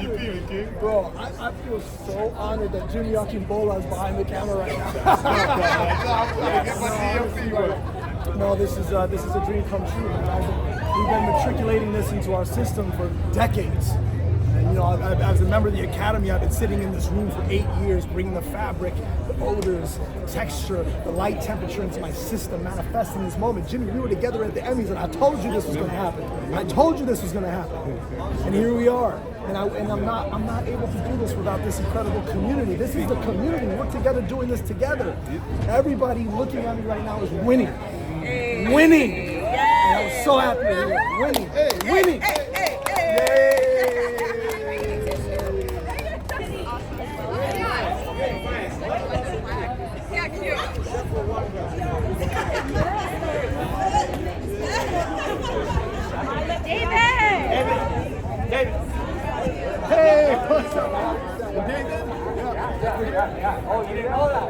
you feeling, King? Bro, I feel so honored that Jimmy Akimbola is behind the camera right now. No, this is a dream come true. We've been matriculating this into our system for decades. And, you know, as a member of the Academy, I've been sitting in this room for 8 years, bringing the fabric, the odors, texture, the light temperature into my system, manifesting this moment. Jimmy, we were together at the Emmys, and I told you this was going to happen. I told you this was going to happen, and here we are. And I'm not able to do this without this incredible community. This is the community. We're together doing this together. Everybody looking at me right now is winning. Hey. Winning. Yay. And I'm so happy to hear it. Winning. Hey. Winning. Hey. Yay. Yeah, cute. David. Hey, what's up? David? Yeah. Oh, you didn't know that?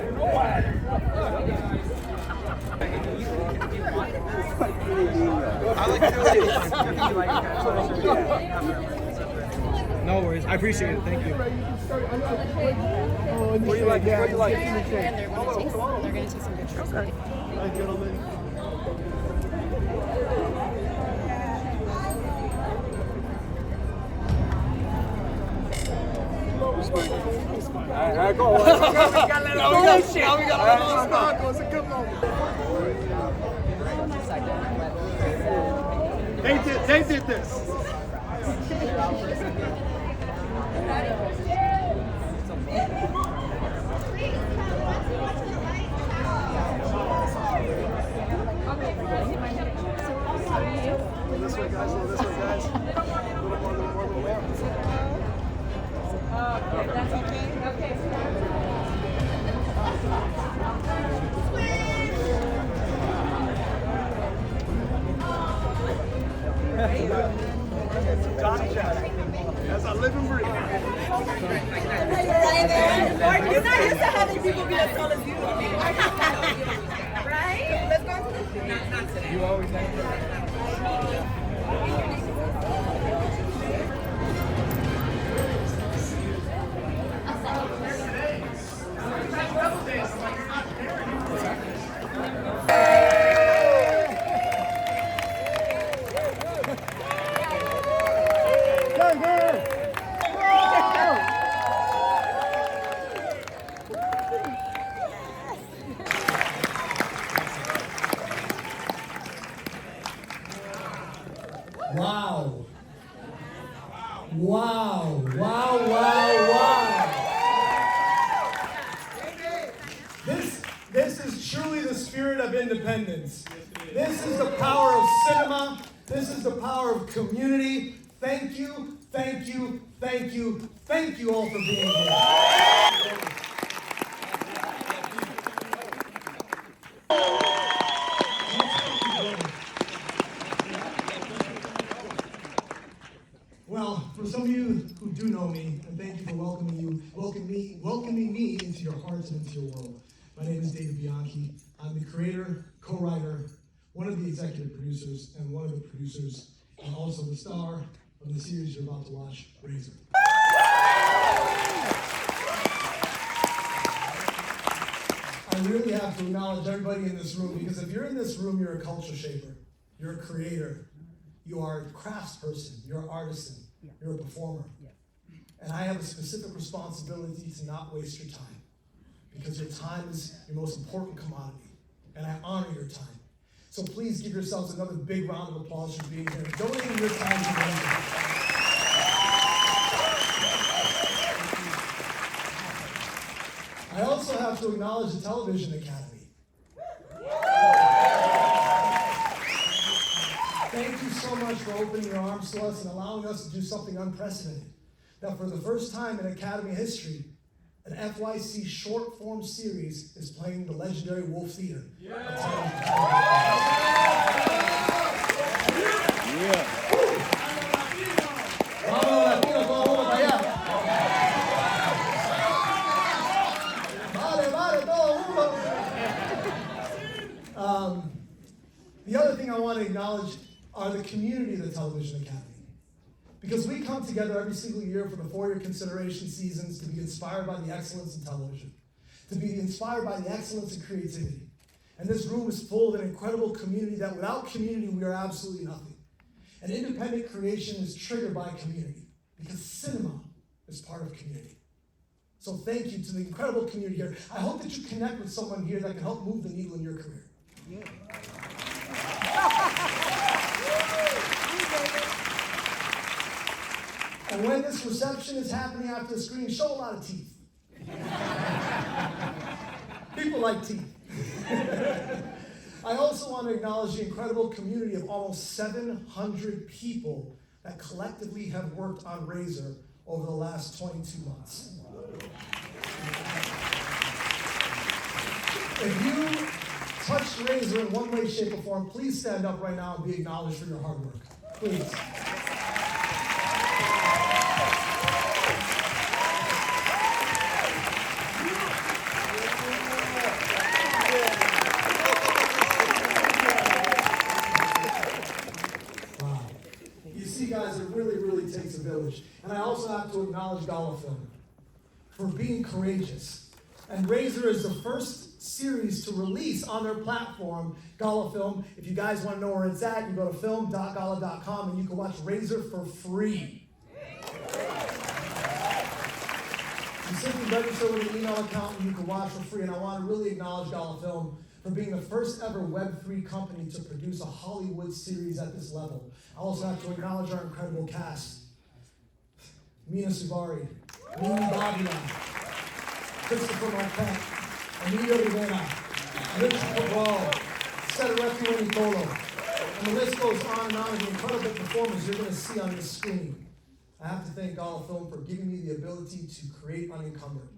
No worries. I appreciate it. Thank you. What do you like? And they're going to take some pictures. Okay. Hi, gentlemen. All right, go. Now we got a little sparkle. It's a good moment. They did this. This way, guys. A little more. Okay, that's okay. Okay. Johnny Jack. As I live and breathe. Mark, you're not used to having people be as tall as you. Right? Let's go to the not today. You always have Wow. This is truly the spirit of independence. This is the power of cinema. This is the power of community. Thank you all for being here. Well, for some of you who do know me, and thank you for welcoming me into your hearts and into your world. My name is David Bianchi. I'm the creator, co-writer, one of the executive producers, and one of the producers, and also the star of the series you're about to watch, RZR. I really have to acknowledge everybody in this room, because if you're in this room, you're a culture shaper, you're a creator, you are a craftsperson, you're an artisan, you're a performer. And I have a specific responsibility to not waste your time, because your time is your most important commodity, and I honor your time. So please give yourselves another big round of applause for being here. Donating your time to me. I also have to acknowledge the Television Academy. Thank you so much for opening your arms to us and allowing us to do something unprecedented. That for the first time in Academy history, an FYC short form series is playing the legendary Wolf Theater. The other thing I want to acknowledge are the community of the Television Academy. Because we come together every single year for the 4-year consideration seasons to be inspired by the excellence in television, to be inspired by the excellence in creativity. And this room is full of an incredible community that without community, we are absolutely nothing. And independent creation is triggered by community because cinema is part of community. So thank you to the incredible community here. I hope that you connect with someone here that can help move the needle in your career. Yeah. And when this reception is happening after the screen, show a lot of teeth. People like teeth. I also want to acknowledge the incredible community of almost 700 people that collectively have worked on RZR over the last 22 months. If you touched RZR in one way, shape, or form, please stand up right now and be acknowledged for your hard work. Please. Guys, it really takes a village. And I also have to acknowledge Gala Film for being courageous. And RZR is the first series to release on their platform, Gala Film. If you guys want to know where it's at, you go to film.gala.com and you can watch RZR for free. You simply register with an email account and you can watch for free. And I want to really acknowledge Gala Film for being the first ever Web3 company to produce a Hollywood series at this level. I also have to acknowledge our incredible cast. Mena Suvari, Mena Christopher Marquette, Emilio Rivera, Cabral, Nicolo. And the list goes on and on of the incredible performers you're going to see on this screen. I have to thank Gala Film for giving me the ability to create unencumbered.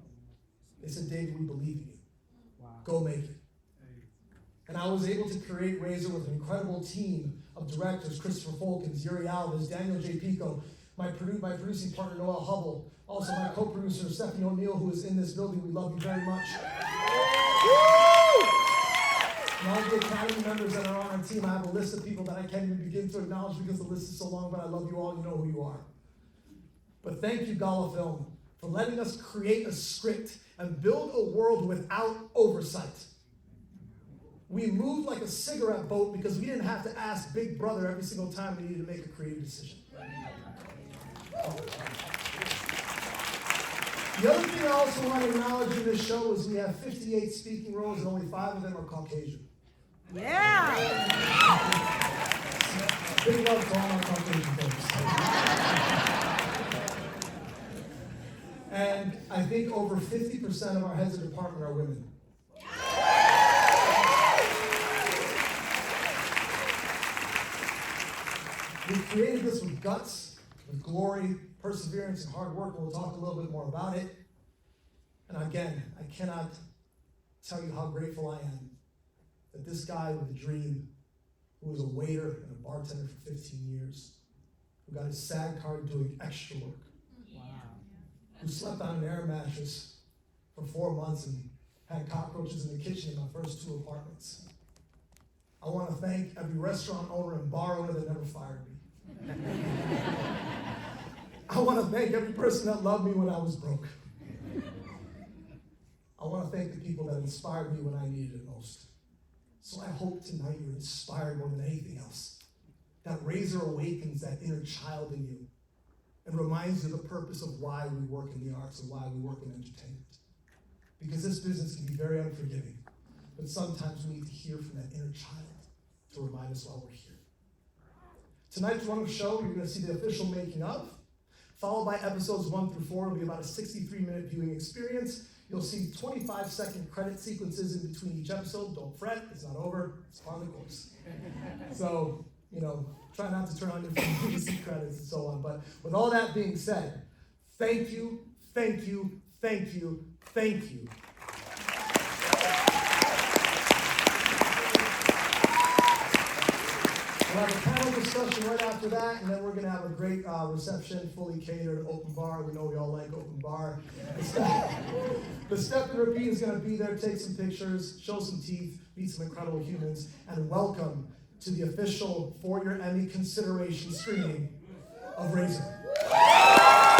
They said, David, we believe in you. Wow. Go make it. And I was able to create RZR with an incredible team of directors, Christopher Folkens, Yuri Alves, Daniel J. Pico, my producing partner, Noelle Hubbell, also my co-producer, Stephanie O'Neill, who is in this building. We love you very much. And all the Academy members that are on our team, I have a list of people that I can't even begin to acknowledge because the list is so long, but I love you all. You know who you are. But thank you, Gala Film, for letting us create a script and build a world without oversight. We moved like a cigarette boat because we didn't have to ask Big Brother every single time we needed to make a creative decision. The other thing I also want to acknowledge in this show is we have 58 speaking roles and only 5 of them are Caucasian. Yeah! Big love to all my Caucasian folks. And I think over 50% of our heads of department are women. We created this with guts, with glory, perseverance, and hard work, and we'll talk a little bit more about it. And again, I cannot tell you how grateful I am that this guy with a dream, who was a waiter and a bartender for 15 years, who got his SAG card doing extra work, who slept on an air mattress for 4 months and had cockroaches in the kitchen in my first 2 apartments. I want to thank every restaurant owner and bar owner that never fired me. I want to thank every person that loved me when I was broke. I want to thank the people that inspired me when I needed it most. So I hope tonight you're inspired more than anything else. That RZR awakens that inner child in you and reminds you of the purpose of why we work in the arts and why we work in entertainment. Because this business can be very unforgiving, but sometimes we need to hear from that inner child to remind us why we're here. Tonight's run of show, you're going to see the official making of, followed by episodes 1 through 4. It'll be about a 63-minute viewing experience. You'll see 25-second credit sequences in between each episode. Don't fret, it's not over. It's part of the course. So, try not to turn on your phone to see credits and so on. But with all that being said, thank you, thank you, thank you, thank you. We'll have a panel discussion right after that, and then we're going to have a great reception, fully catered, open bar. We know we all like open bar. The step and repeat is going to be there, take some pictures, show some teeth, meet some incredible humans, and welcome to the official 4-year Emmy consideration screening of RZR. have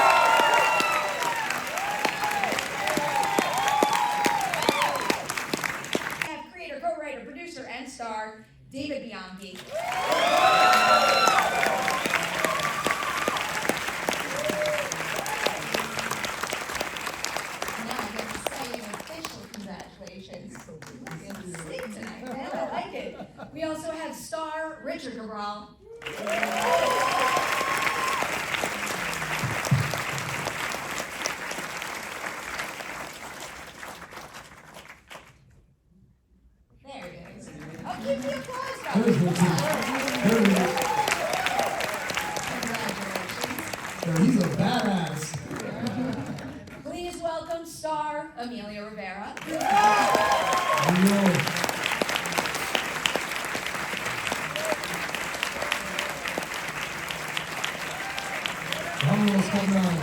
creator, co-writer, producer, and star, David Bianchi. Now I get to say an official congratulations. I'm gonna sing tonight, man. I like it. We also have star Richard Cabral. There it is. I'll give the applause back. Congratulations. He's a badass. Please welcome star Emilio Rivera. Vamos, Cabral.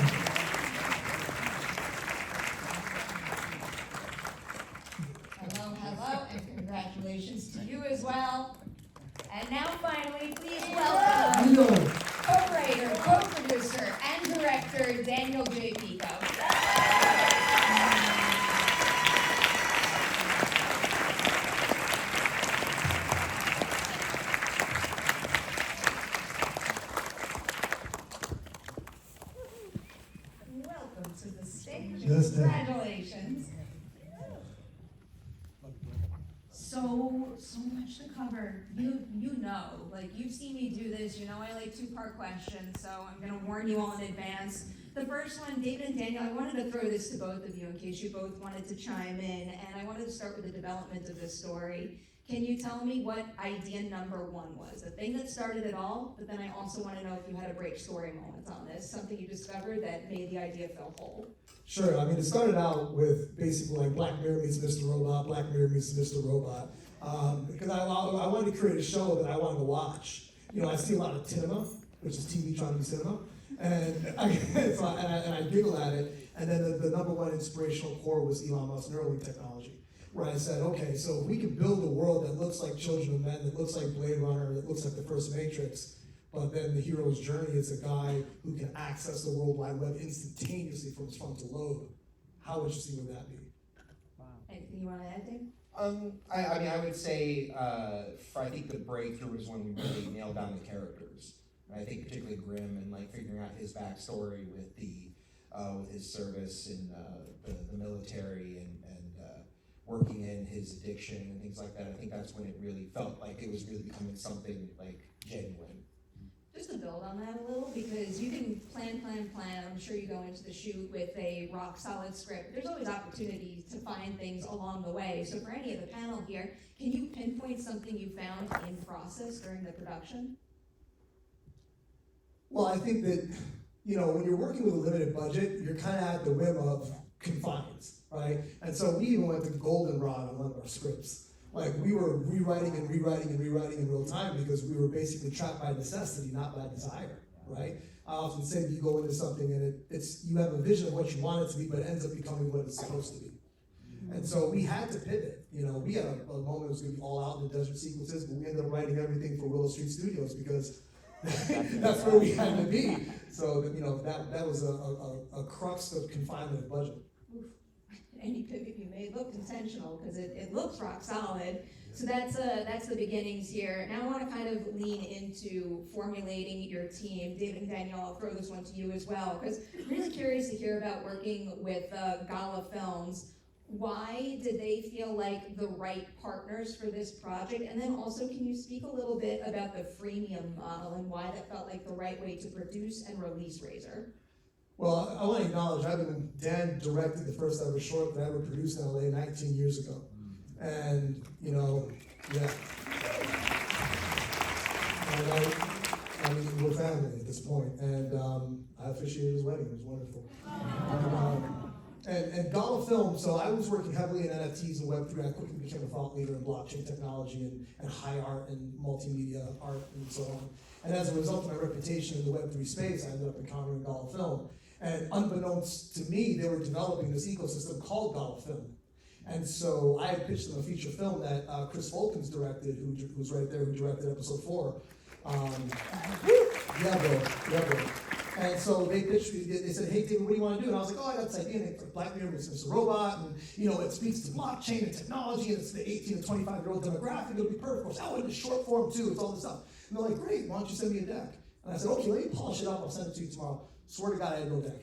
Hello, and congratulations to you as well. And now finally, please welcome Emilio. co-writer, co-producer, and director Daniel J. Pico. Welcome to the stage. Yes, thank you. Congratulations. So much to cover. You know, like you've seen me do this. You know I like two-part questions, so I'm gonna warn you all in advance. The first one, David and Daniel, I wanted to throw this to both of you in case you both wanted to chime in, and I wanted to start with the development of this story. Can you tell me what idea number one was? The thing that started it all, but then I also want to know if you had a break story moment on this, something you discovered that made the idea feel whole. Sure, I mean, it started out with basically like Black Mirror meets Mr. Robot, Black Mirror meets Mr. Robot. Because I wanted to create a show that I wanted to watch. You know, I see a lot of cinema, which is TV trying to be cinema, and I giggle at it. And then the number one inspirational core was Elon Musk's Neuralink technology, where I said, okay, so if we can build a world that looks like Children of Men, that looks like Blade Runner, that looks like the first Matrix, but then the hero's journey is a guy who can access the World Wide Web instantaneously from his frontal lobe. How interesting would that be? Anything you want to add, Dave? I mean, I would say, I think the breakthrough was when we really nailed down the characters. I think particularly Grimm and like figuring out his backstory with his service in the military and working in his addiction and things like that. I think that's when it really felt like it was really becoming something like genuine. Just to build on that a little, because you can plan. I'm sure you go into the shoot with a rock solid script. There's always opportunities to find things along the way. So for any of the panel here, can you pinpoint something you found in process during the production? Well, I think that, you know, when you're working with a limited budget, you're kind of at the whim of confines, right? And so we even went to goldenrod on one of our scripts. Like, we were rewriting in real time because we were basically trapped by necessity, not by desire, right? I often say that you go into something and you have a vision of what you want it to be, but it ends up becoming what it's supposed to be. And so we had to pivot. You know, we had a moment that was going to be all out in the desert sequences, but we ended up writing everything for Willow Street Studios because that's where we had to be. So, you know, that was a crux of confinement of budget. Any pivot you made looked intentional because it looks rock solid. So that's the beginnings here. Now I want to kind of lean into formulating your team. David and Daniel, I'll throw this one to you as well, because I'm really curious to hear about working with Gala Films. Why did they feel like the right partners for this project? And then also, can you speak a little bit about the freemium model and why that felt like the right way to produce and release RZR? Well, I want to acknowledge, Dan directed the first ever short that I ever produced in LA 19 years ago. And, you know, yeah. And I mean, we're family at this point. And I officiated his wedding, it was wonderful. And Gala Film, so I was working heavily in NFTs and Web3. I quickly became a thought leader in blockchain technology and high art and multimedia art and so on. And as a result of my reputation in the Web3 space, I ended up encountering Gala Film. And unbeknownst to me, they were developing this ecosystem called Gala Film. And so I had pitched them a feature film that Chris Fulkins directed, who's right there, who directed episode 4. Yeah, bro. And so they pitched me, they said, hey, David, what do you want to do? And I was like, oh, I got this idea. And it's like Black Mirror is a robot, and it speaks to blockchain and technology, and it's the 18 to 25-year-old demographic. It'll be perfect. I was like, oh, it's short form too. It's all this stuff. And they're like, great, why don't you send me a deck? And I said, okay, let me polish it up. I'll send it to you tomorrow. Swear to God, I had no deck.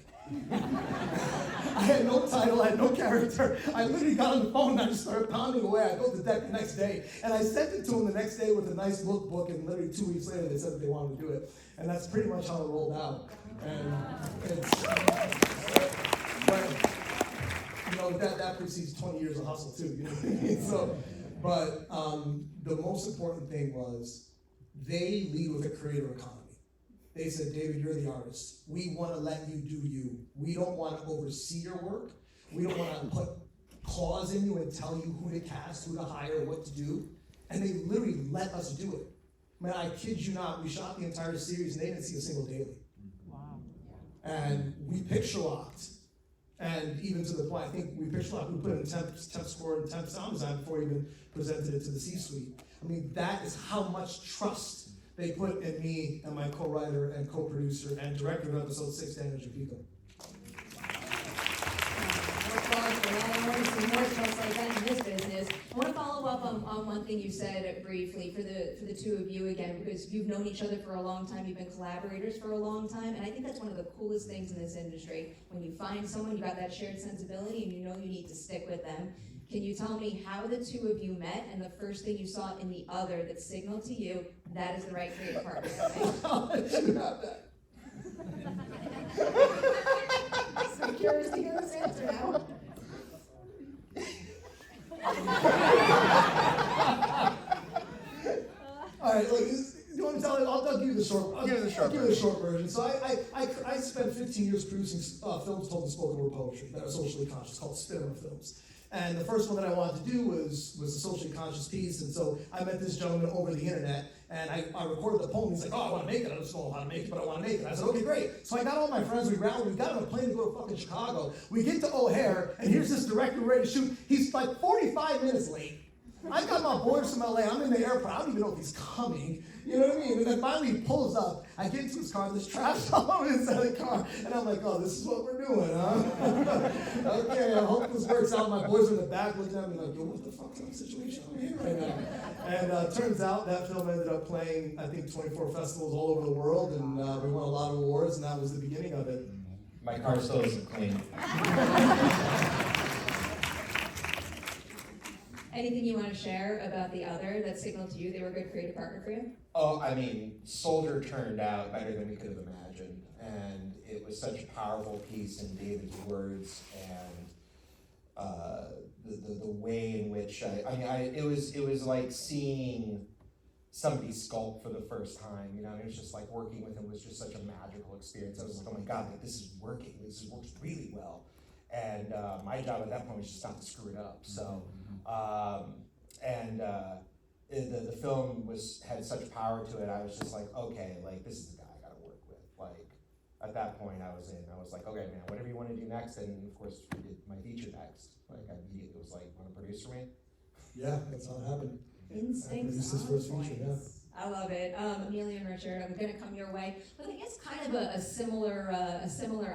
I had no title, I had no character. I literally got on the phone and I just started pounding away. I built the deck the next day. And I sent it to them the next day with a nice lookbook, and literally 2 weeks later they said that they wanted to do it. And that's pretty much how it rolled out. And that precedes 20 years of hustle too. You know what I mean? So, but the most important thing was they lead with a creator economy. They said, David, you're the artist. We want to let you do you. We don't want to oversee your work. We don't want to put claws in you and tell you who to cast, who to hire, what to do. And they literally let us do it. Man, I kid you not, we shot the entire series and they didn't see a single daily. Wow. And we picture locked. And even to the point, I think we picture locked, we put in temp score and temp sound design before we even presented it to the C-suite. I mean, that is how much trust they put in me and my co-writer and co-producer and director of episode 6, Daniel Japico. I want to see more trusts like that in this business. I want to follow up on one thing you said briefly for the two of you again, because you've known each other for a long time, you've been collaborators for a long time, and I think that's one of the coolest things in this industry. When you find someone, you got that shared sensibility and you know you need to stick with them. Can you tell me how the two of you met and the first thing you saw in the other that signaled to you that is the right creative partner? I'll let you have that. I'm curious to hear this answer now. All right, look, you want to tell it? I'll give you the short. I'll give you the short version. So I spent 15 years producing films told in spoken word poetry that are socially conscious, called cinema films. And the first one that I wanted to do was a socially conscious piece. And so I met this gentleman over the internet, and I recorded the poem. He's like, oh, I want to make it. I don't know how to make it, but I want to make it. I said, okay, great. So I got all my friends. We got on a plane to go to fucking Chicago. We get to O'Hare, and here's this director ready to shoot. He's like 45 minutes late. I got my boys from LA. I'm in the airport. I don't even know if he's coming. You know what I mean? And then finally he pulls up. I get into his car, and there's trash all over inside the car. And I'm like, oh, this is what we're doing, huh? Okay, I hope this works out. My boys are in the back looking at me like, yo, what the fuck's the situation over here right now? And turns out that film ended up playing, I think, 24 festivals all over the world. And we won a lot of awards, and that was the beginning of it. My car still isn't clean. Anything you want to share about the other that signaled to you they were a good creative partner for you? Oh, I mean, Soldier turned out better than we could have imagined, and it was such a powerful piece in David's words, and the way in which it was like seeing somebody sculpt for the first time. You know, it was just like working with him was just such a magical experience. I was like, oh my God, like this is working. This works really well. And my job at that point was just not to screw it up. So. The film had such power to it. I was just like, okay, like this is the guy I gotta work with. Like at that point, I was like, okay, man, whatever you want to do next. And of course, we did my feature next. Like I immediately was like, want to produce for me? Yeah, that's how it happened. Instincts. This is his first feature, yeah. I love it. Emilio and Richard, I'm going to come your way. But I guess kind of a similar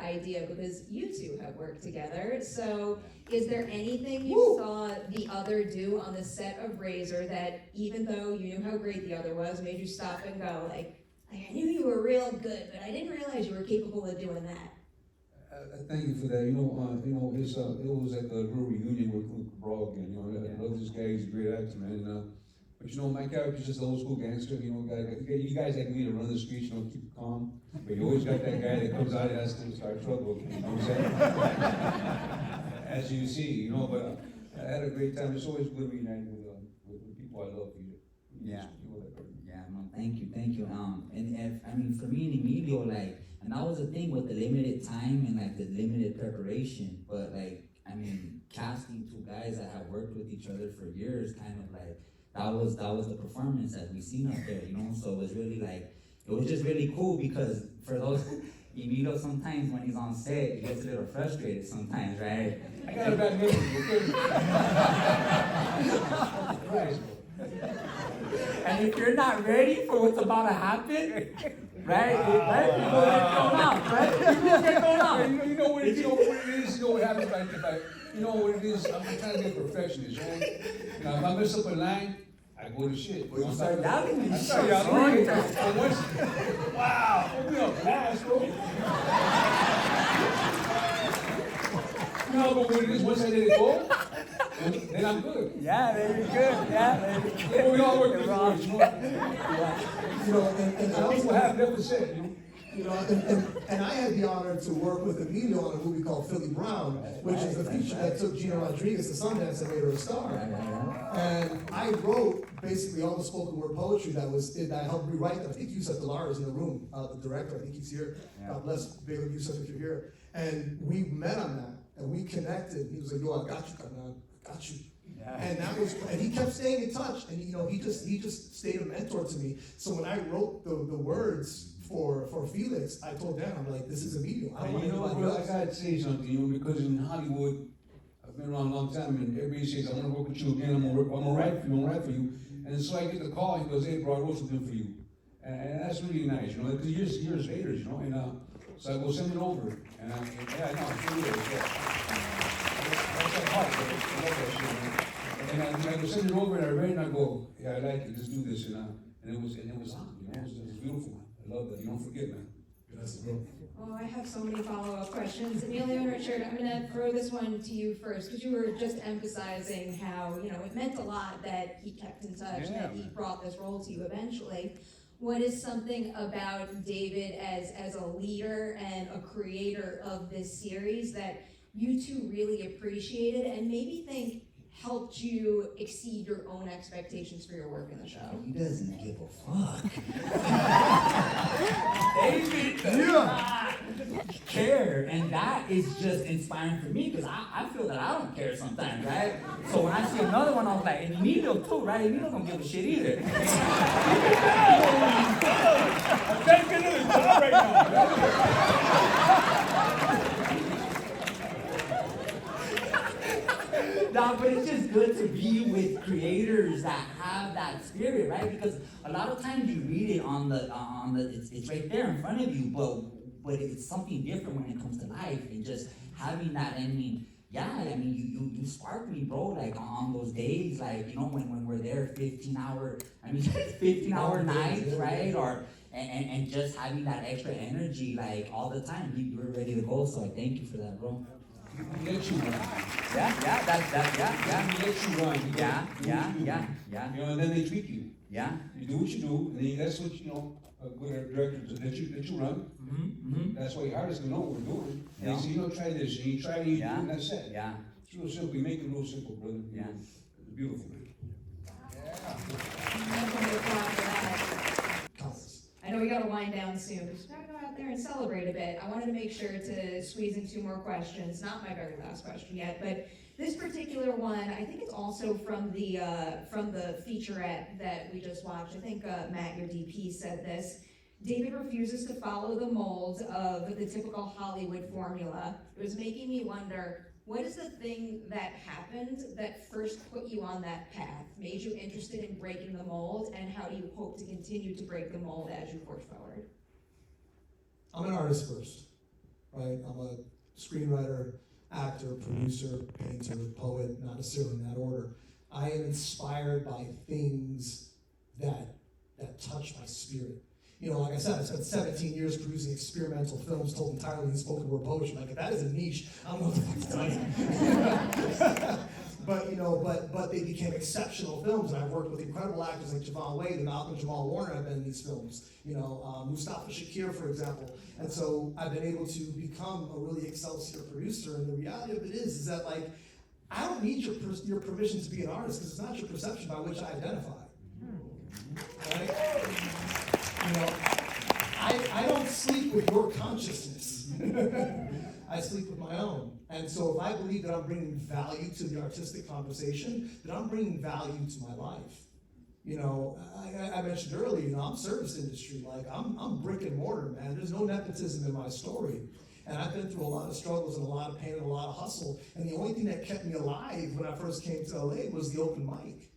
idea because you two have worked together. So is there anything you saw the other do on the set of RZR that even though you knew how great the other was, made you stop and go, like I knew you were real good, but I didn't realize you were capable of doing that? Thank you for that. It was at the real reunion with Cabral again. I love this guy. He's a great actor, man. But my character's just an old school gangster. You guys like me to run the streets, keep it calm. But you always got that guy that comes out and has to start trouble. You know what I'm saying? As you see, but I had a great time. It's always good reuniting with people I love. Thank you. And for me and Emilio, and that was the thing with the limited time and the limited preparation. But casting two guys that have worked with each other for years, that was the performance that we seen up there, So it was really it was just really cool because for those Emilio sometimes when he's on set he gets a little frustrated sometimes, right? I got a bad memory. And if you're not ready for what's about to happen, right? Right? People get thrown out, right? People get thrown out. You know what it is, you know what happens you know what it is, I'm trying to be a perfectionist, right? Now, if I mess up a line, I go to shit. You start doubting me. I start doubting me. Wow, open up blast, bro. No, but what it is, once I let it go, then I'm good. Yeah, then you're good. Yeah, then you're good. Well, we all work towards, you know. You know, and I People also have never said, you know, and I had the honor to work with Emilio on a movie called Philly Brown, which is the feature that took Gina Rodriguez to Sundance and made her a star. And I wrote basically all the spoken word poetry that I helped rewrite. I think Yusuf Delar is in the room, the director. I think he's here. God bless, big up Yusuf if you're here. And we met on that, and we connected. He was like, "Yo, I got you, Cabral. I got you." And that was, and he kept staying in touch. And you know, he just stayed a mentor to me. So when I wrote the words for Felix, I told Dan, I'm like, this is Emilio. I don't want anybody else. I gotta say something, you know, because in Hollywood, I've been around a long time, and everybody says, I want to work with you again, I'm gonna write for you. And so I get the call, he goes, hey bro, I wrote something for you. And that's really nice, you know, because years later, you know, and so I go send it over. And yeah, no, it's really good, yeah. That's that heart, bro. I love that shit, man. And I go send it over, and I read it, and I go, yeah, I like it, let's do this, and it was on, you know, it was beautiful, man. I love that, you don't forget, man. Oh, I have so many follow-up questions. Emilio and Richard, I'm gonna throw this one to you first, because you were just emphasizing how, you know, it meant a lot that he kept in touch, that he brought this role to you eventually. What is something about David as a leader and a creator of this series that you two really appreciated and maybe think helped you exceed your own expectations for your work in the show? He doesn't give a fuck. David does not care, and that is just inspiring for me because I feel that I don't care sometimes, right? So when I see another one, I was like, and Emilio too, right? Emilio don't give a shit either. I'm taking another job right now. No, but it's just good to be with creators that have that spirit, right? Because a lot of times you read it on the it's right there in front of you, but it's something different when it comes to life and just having that. I mean, you spark me, bro. Like on those days, like you know when we're there, 15-hour nights, right? Or and just having that extra energy, like all the time. You're ready to go. So I thank you for that, bro. He let you run. Yeah. He let you run. Yeah. You know, and then they tweak you. Yeah. You do what you do, and then that's what, you know, a good director to let you run. Mm-hmm. That's why your artists know what we're doing. And Yeah. they say, you know, try this, and you try it, and that's it. Yeah. It's real simple. You make it real simple, brother. Yeah. It's beautiful, man. I know we gotta wind down soon, but just gotta go out there and celebrate a bit. I wanted to make sure to squeeze in 2 more questions. Not my very last question yet, but this particular one, I think it's also from the featurette that we just watched. I think Matt, your DP, said this. David refuses to follow the mold of the typical Hollywood formula. It was making me wonder, what is the thing that happened that first put you on that path, made you interested in breaking the mold, and how do you hope to continue to break the mold as you forge forward? I'm an artist first, right? I'm a screenwriter, actor, producer, painter, poet, not necessarily in that order. I am inspired by things that touch my spirit. You know, like I said, I spent 17 years producing experimental films told entirely in spoken word poetry. Like, if that is a niche, I don't know what the fuck to tell you. But, you know, but they became exceptional films, and I've worked with incredible actors like Javon Wade and Malcolm Jamal Warner have been in these films. You know, Mustafa Shakir, for example. And so I've been able to become a really excelsior producer, and the reality of it is that, like, I don't need your permission to be an artist, because it's not your perception by which I identify. Right? You know, I don't sleep with your consciousness. I sleep with my own. And so if I believe that I'm bringing value to the artistic conversation, then I'm bringing value to my life. You know, I mentioned earlier, you know, I'm service industry. Like, I'm brick and mortar, man. There's no nepotism in my story. And I've been through a lot of struggles and a lot of pain and a lot of hustle. And the only thing that kept me alive when I first came to LA was the open mic.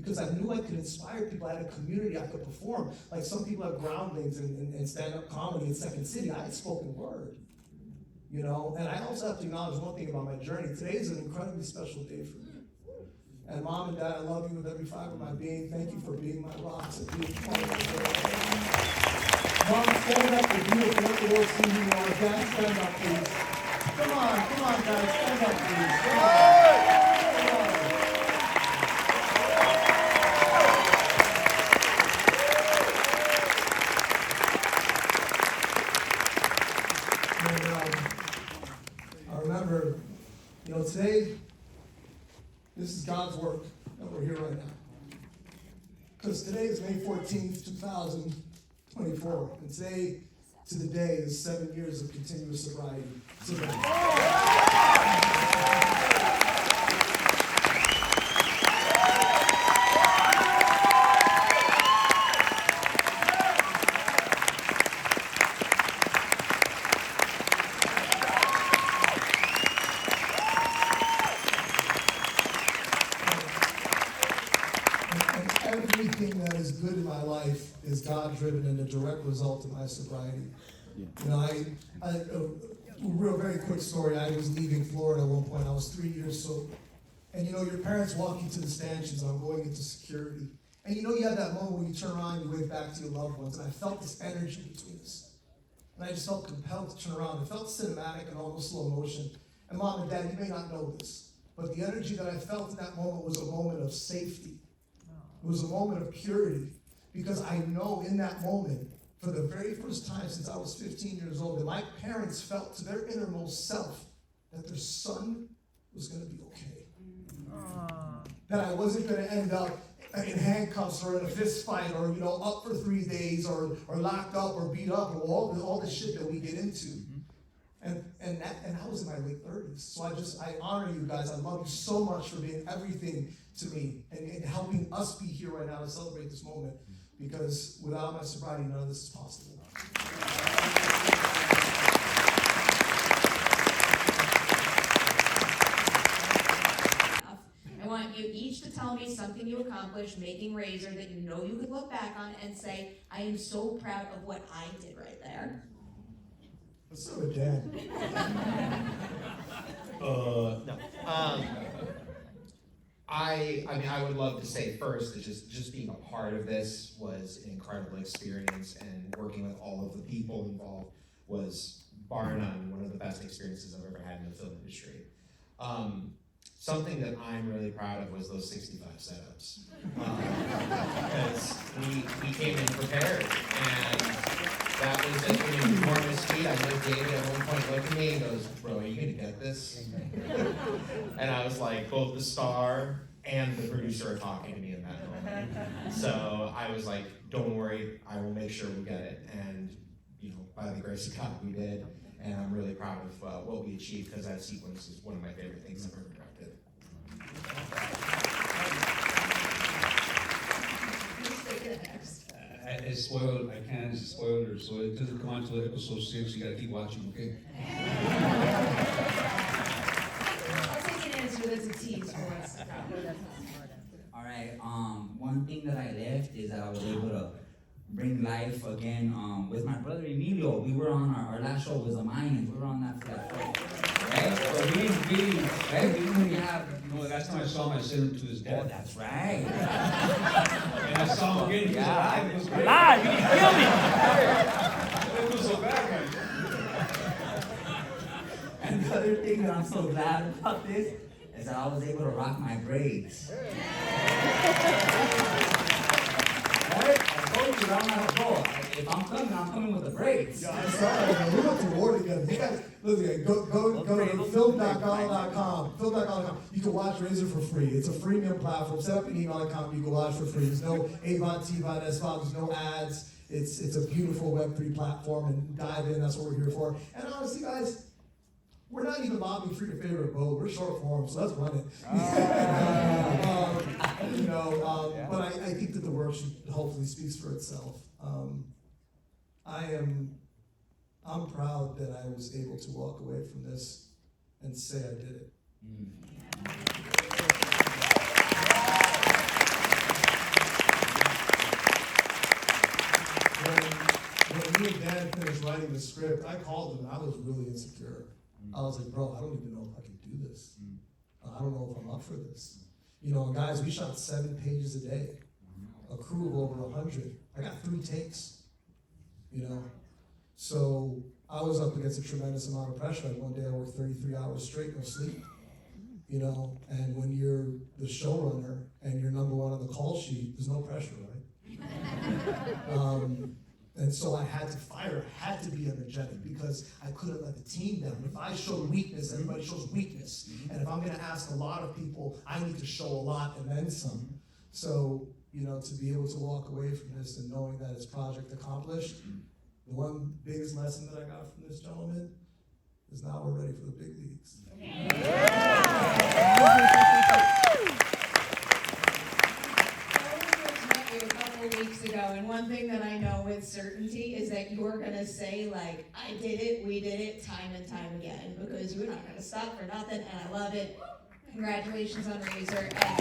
because I knew I could inspire people. I had a community I could perform. Like some people have groundlings and stand-up comedy in Second City. I had spoken word, you know? And I also have to acknowledge one thing about my journey. Today is an incredibly special day for me. And Mom and Dad, I love you with every fiber of my being. Thank you for being my rocks and being part of the world. Mom, stand up for beautiful. Let the world see who you are. Dad, stand up, please. Come on, guys, stand up, please. Come on. And, I remember, you know, today, this is God's work that we're here right now. Because today is May 14th, 2024. And today to the day is 7 years of continuous sobriety. Everything that is good in my life is God-driven and a direct result of my sobriety. You know, a real very quick story. I was leaving Florida at one point. I was 3 years sober. And you know, your parents walk you to the stanchions. I'm going into security. And you know, you have that moment when you turn around and you wave back to your loved ones. And I felt this energy between us. And I just felt compelled to turn around. It felt cinematic and almost slow motion. And Mom and Dad, you may not know this, but the energy that I felt in that moment was a moment of safety. It was a moment of purity, because I know in that moment, for the very first time since I was 15 years old, that my parents felt to their innermost self that their son was going to be okay. That I wasn't going to end up in handcuffs or in a fist fight or, you know, up for 3 days or locked up or beat up or all the shit that we get into. And I was in my late 30s. So I honor you guys. I love you so much for being everything to me and helping us be here right now to celebrate this moment. Because without my sobriety, none of this is possible. I want you each to tell me something you accomplished making RZR that you know you could look back on and say, I am so proud of what I did right there. Let's start with Dad. No. I mean, I would love to say first that just being a part of this was an incredible experience, and working with all of the people involved was, bar none, one of the best experiences I've ever had in the film industry. Something that I'm really proud of was those 65 setups. Because we came in prepared, and that was such an enormous feat. I know David at one point looked at me and goes, bro, are you gonna get this? And I was like, both the star and the producer are talking to me in that moment. So I was like, don't worry, I will make sure we get it. And you know, by the grace of God, we did. And I'm really proud of what we achieved, because that sequence is one of my favorite things I've ever directed. I spoiled, I can't spoil her, so it doesn't come on until episode 6, you gotta keep watching, okay? I'll take an answer that's a tease for us. Alright, one thing that I left is that I was able to bring life again with my brother Emilio. We were on our last show was the Mayans. We were on that show. Right? So we didn't really have. No, the last time I saw him, I sent him to his dad. Oh, that's right. And I saw him again, he was alive. It was great. You didn't kill me! It was so bad, man. And the other thing that I'm so glad about this is that I was able to rock my braids. Right? I told you I don't have to go. If I'm coming with the braids. Yeah, I'm sorry, man. We went to war together. You guys, listen, go to film.gala.com. Film.gala.com. You can watch RZR for free. It's a freemium platform. Set up an email account, you can watch for free. There's no Avon, T-Von, S-Von, there's no ads. It's a beautiful Web3 platform, and dive in, that's what we're here for. And honestly, guys, we're not even lobbying for your favorite boat. We're short form, so let's run it. But I think that the work should hopefully speaks for itself. I'm proud that I was able to walk away from this and say I did it. writing the script, I called him and I was really insecure. I was like, bro, I don't even know if I can do this. I don't know if I'm up for this. You know, and guys, we shot 7 pages a day, a crew of over 100. I got 3 takes, you know? So I was up against a tremendous amount of pressure. Like one day I worked 33 hours straight, no sleep, you know? And when you're the showrunner and you're number 1 on the call sheet, there's no pressure, right? And so I had to fire, I had to be energetic because I couldn't let the team down. If I showed weakness, everybody shows weakness. And if I'm gonna ask a lot of people, I need to show a lot and then some. So, you know, to be able to walk away from this and knowing that it's project accomplished, the one biggest lesson that I got from this gentleman is now we're ready for the big leagues. Weeks ago, and one thing that I know with certainty is that you're gonna say, like, I did it, we did it, time and time again, because you're not gonna stop for nothing, and I love it. Congratulations on RZR, and